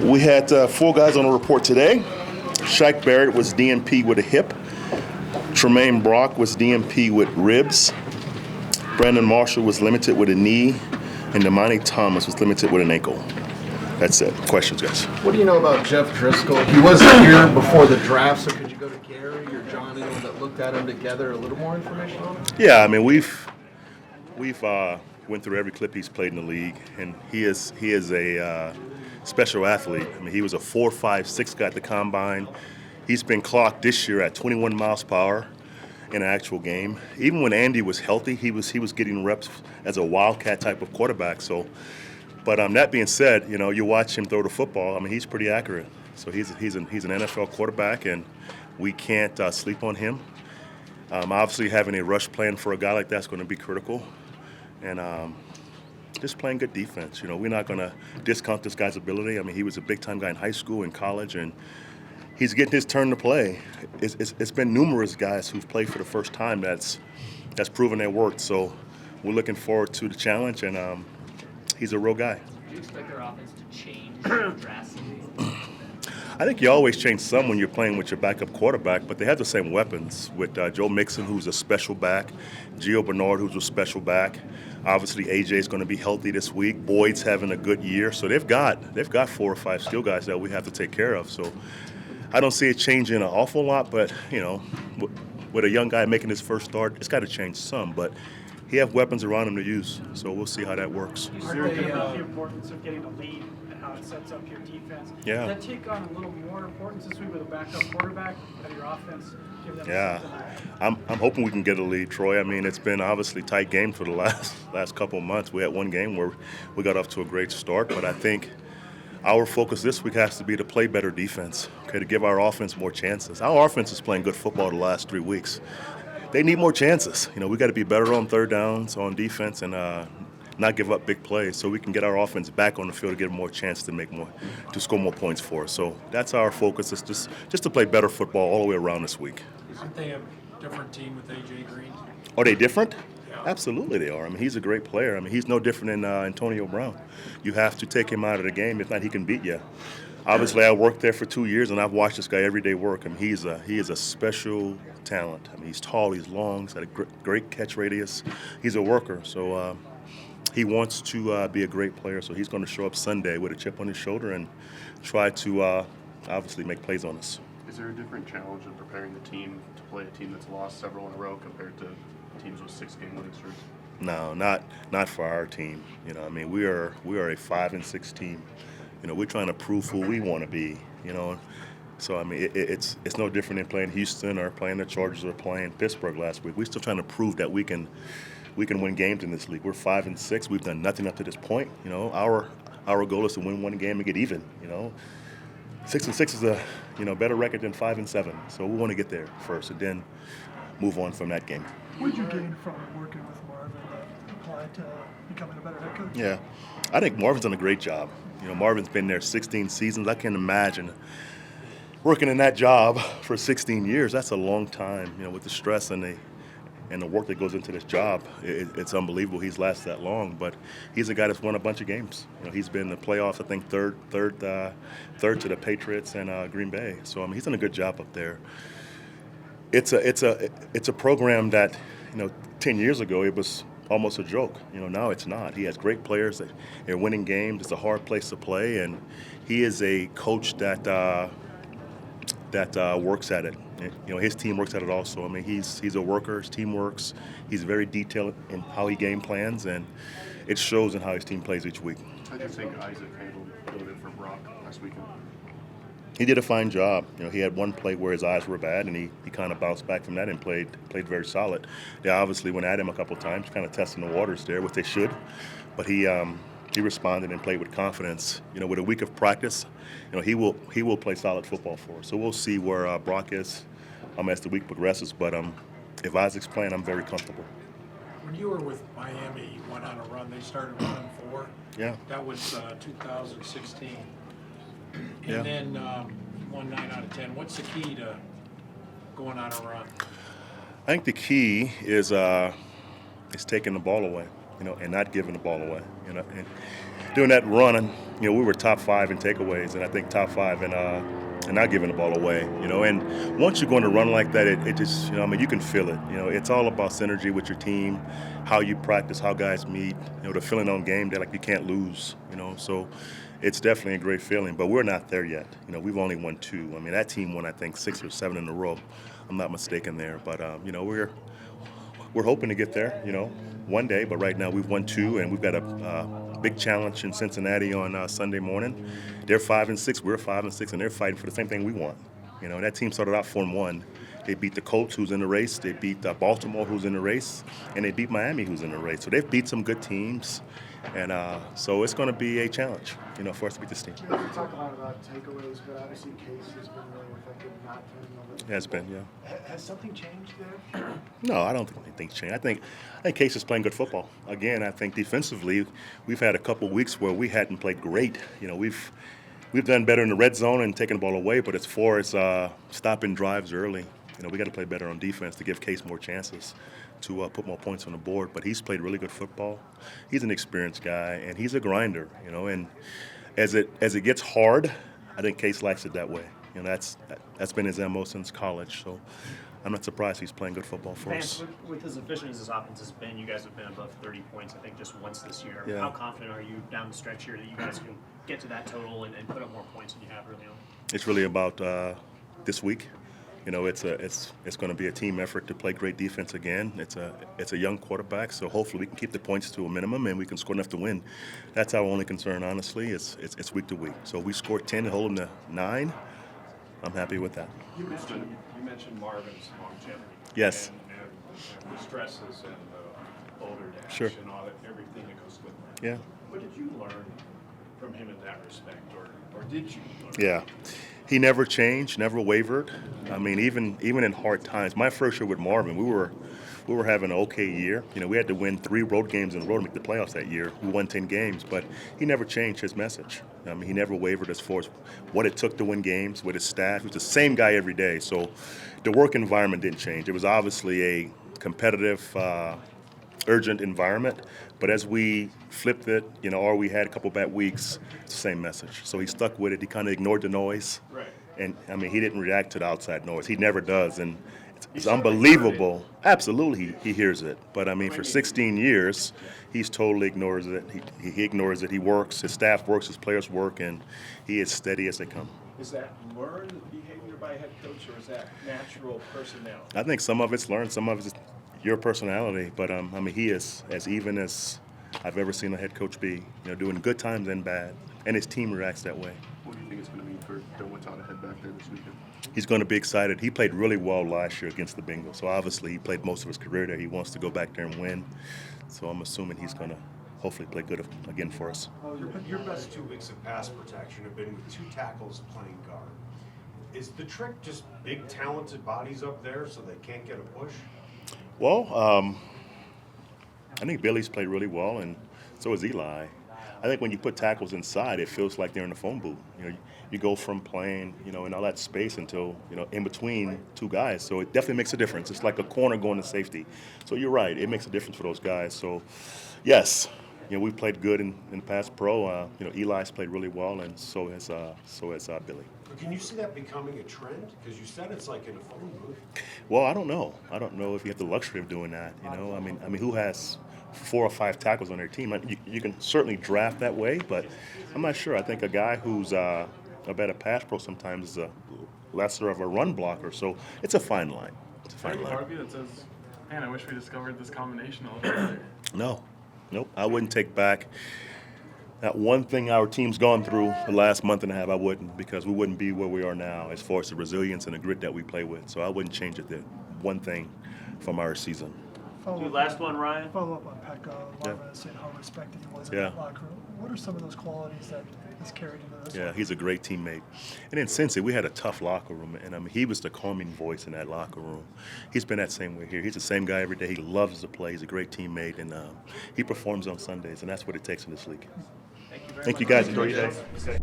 We had 4 guys on the report today. Shaq Barrett was DNP with a hip. Tremaine Brock was DNP with ribs. Brandon Marshall was limited with a knee. And Damani Thomas was limited with an ankle. That's it. Questions, guys? What do you know about Jeff Driskel? He wasn't here before the draft, so could you go to Gary or John Hill that looked at him to gather a little more information on him? Yeah, I mean we've went through every clip he's played in the league, and he is a special athlete. I mean, he was a 4.56 guy at the combine. He's been clocked this year at 21 miles per hour in an actual game. Even when Andy was healthy, he was getting reps as a wildcat type of quarterback. So, but that being said, you watch him throw the football. I mean, he's pretty accurate. So he's an NFL quarterback, and we can't sleep on him. Obviously, having a rush plan for a guy like that's going to be critical, and just playing good defense. We're not going to discount this guy's ability. I mean, he was a big-time guy in high school and college, and he's getting his turn to play. It's been numerous guys who've played for the first time that's proven their worth. So we're looking forward to the challenge, and he's a real guy. Do you expect their offense to change drastically? I think you always change some when you're playing with your backup quarterback, but they have the same weapons with Joe Mixon, who's a special back, Gio Bernard, who's a special back. Obviously, AJ's going to be healthy this week. Boyd's having a good year, so they've got 4 or 5 skill guys that we have to take care of. So I don't see it changing an awful lot, but with a young guy making his first start, it's got to change some. But he have weapons around him to use, so we'll see how that works. You certainly the importance of getting a lead and how it sets up your defense. Yeah. Does that take on a little more importance this week with a backup quarterback of your offense? Give them Yeah, I'm hoping we can get a lead, Troy. I mean, it's been obviously tight game for the last couple of months. We had one game where we got off to a great start, but I think our focus this week has to be to play better defense, to give our offense more chances. Our offense is playing good football the last 3 weeks. They need more chances. We got to be better on third downs, on defense, and not give up big plays so we can get our offense back on the field to get more chance to score more points for us. So that's our focus, is just to play better football all the way around this week. Aren't they a different team with A.J. Green? Are they different? Yeah. Absolutely they are. I mean, he's a great player. I mean, he's no different than Antonio Brown. You have to take him out of the game. If not, he can beat you. Obviously, I worked there for 2 years, and I've watched this guy every day work. I mean, he is a special talent. I mean, he's tall, he's long, he's got a great catch radius. He's a worker. So he wants to be a great player. So he's going to show up Sunday with a chip on his shoulder and try to obviously make plays on us. Is there a different challenge in preparing the team to play a team that's lost several in a row compared to teams with 6-game winning streaks? No, not for our team. I mean, we are a 5-6 team. We're trying to prove who we want to be. So I mean, it's no different than playing Houston or playing the Chargers or playing Pittsburgh last week. We're still trying to prove that we can win games in this league. We're 5-6. We've done nothing up to this point. Our goal is to win one game and get even. 6-6 is a better record than 5-7. So we want to get there first and then move on from that game. What did you gain from working with Marvin that applied to becoming a better head coach? Yeah, I think Marvin's done a great job. Marvin's been there 16 seasons. I can't imagine working in that job for 16 years. That's a long time. With the stress and the work that goes into this job, it's unbelievable he's lasted that long. But he's a guy that's won a bunch of games. He's been in the playoffs, I think third to the Patriots and Green Bay. So I mean, he's done a good job up there. It's a program that 10 years ago it was almost a joke. Now it's not. He has great players that are winning games. It's a hard place to play, and he is a coach that works at it. His team works at it also. I mean, he's a worker. His team works. He's very detailed in how he game plans, and it shows in how his team plays each week. How do you think Isaac handled filling in for Brock last weekend? He did a fine job. He had one play where his eyes were bad, and he kind of bounced back from that and played very solid. They obviously went at him a couple times, kind of testing the waters there, which they should. But he responded and played with confidence. With a week of practice, he will play solid football for us. So we'll see where Brock is as the week progresses. But if Isaac's playing, I'm very comfortable. When you were with Miami, you went on a run. They started 1-4. Yeah. That was 2016. And Yeah. then won 9 out of 10. What's the key to going on a run? I think the key is taking the ball away. and not giving the ball away. And doing that run, and we were top 5 in takeaways, and I think top 5 in and not giving the ball away. And once you're going to run like that, it just you can feel it. It's all about synergy with your team, how you practice, how guys meet. The feeling on game day like you can't lose. So it's definitely a great feeling. But we're not there yet. We've only won 2. That team won I think 6 or 7 in a row. I'm not mistaken there. But we're hoping to get there. One day. But right now we've won 2, and we've got a big challenge in Cincinnati on Sunday morning. They're 5-6, we're 5-6, and they're fighting for the same thing we want. That team started out 4-1. They beat the Colts, who's in the race. They beat Baltimore, who's in the race, and they beat Miami, who's in the race. So they've beat some good teams, and so it's going to be a challenge, for us to beat this team. You talk a lot about takeaways, but obviously Case has been really effective not turning over. It has been, yeah. Has something changed there? No, I don't think anything's changed. I think Case is playing good football. Again, I think defensively, we've had a couple weeks where we hadn't played great. We've done better in the red zone and taking the ball away, but as far as stopping drives early, we got to play better on defense to give Case more chances to put more points on the board. But he's played really good football. He's an experienced guy, and he's a grinder. And as it gets hard, I think Case likes it that way. That's been his MO since college. So I'm not surprised he's playing good football for us. With as efficient as this offense has been, you guys have been above 30 points, I think, just once this year. Yeah. How confident are you down the stretch here that you guys can get to that total and put up more points than you have early on? It's really about this week. It's going to be a team effort to play great defense again. It's a young quarterback, so hopefully we can keep the points to a minimum and we can score enough to win. That's our only concern, honestly. It's week to week. So we scored 10 and hold them to 9. I'm happy with that. You mentioned Marvin's longevity. Yes. And the stresses and the older dash Sure. and all that, everything that goes with that. Yeah. What did you learn from him in that respect, or did you learn? Yeah. He never changed, never wavered. Even in hard times. My first year with Marvin, we were having an okay year. We had to win 3 road games in a row to make the playoffs that year. We won 10 games, but he never changed his message. He never wavered as far as what it took to win games with his staff. He was the same guy every day. So the work environment didn't change. It was obviously a competitive, urgent environment. But as we flipped it, or we had a couple bad weeks, it's the same message. So he stuck with it. He kind of ignored the noise. Right. And, he didn't react to the outside noise. He never does. And it's unbelievable. Absolutely, he hears it. But, for 16 years, he's totally ignores it. He ignores it. He works. His staff works. His players work. And he is steady as they come. Is that learned behavior by a head coach, or is that natural personnel? I think some of it's learned. Some of it's your personality. But, he is as even as I've ever seen a head coach be, doing good times and bad. And his team reacts that way. What do you think it's going to mean for Delwitz to head back there this weekend? He's going to be excited. He played really well last year against the Bengals. So obviously he played most of his career there. He wants to go back there and win. So I'm assuming he's going to hopefully play good again for us. Your best 2 weeks of pass protection have been with 2 tackles playing guard. Is the trick just big, talented bodies up there so they can't get a push? Well, I think Billy's played really well, and so has Eli. I think when you put tackles inside, it feels like they're in the phone booth. You go from playing, in all that space until, in between 2 guys. So it definitely makes a difference. It's like a corner going to safety. So you're right. It makes a difference for those guys. So, yes, we've played good in the past pro. Eli's played really well, and so has Billy. But can you see that becoming a trend? Because you said it's like in a phone booth. Well, I don't know. I don't know if you have the luxury of doing that. Who has 4 or 5 tackles on their team? You can certainly draft that way, but I'm not sure. I think a guy who's a better pass pro sometimes is a lesser of a run blocker. So it's a fine line. It's a fine line. Part of you that says, "Man, I wish we discovered this combination a little earlier." Nope. I wouldn't take back that one thing our team's gone through the last month and a half. I wouldn't, because we wouldn't be where we are now as far as the resilience and the grit that we play with. So I wouldn't change it. That one thing from our season. Last one, Ryan. Follow up on Pekka. Marvin has said how respected he was in that locker room. What are some of those qualities that he's carried into this? Yeah, he's a great teammate. And in Cincy, we had a tough locker room, and he was the calming voice in that locker room. He's been that same way here. He's the same guy every day. He loves to play. He's a great teammate, and he performs on Sundays, and that's what it takes in this league. Thank you very much. Thank you guys. Enjoy your day.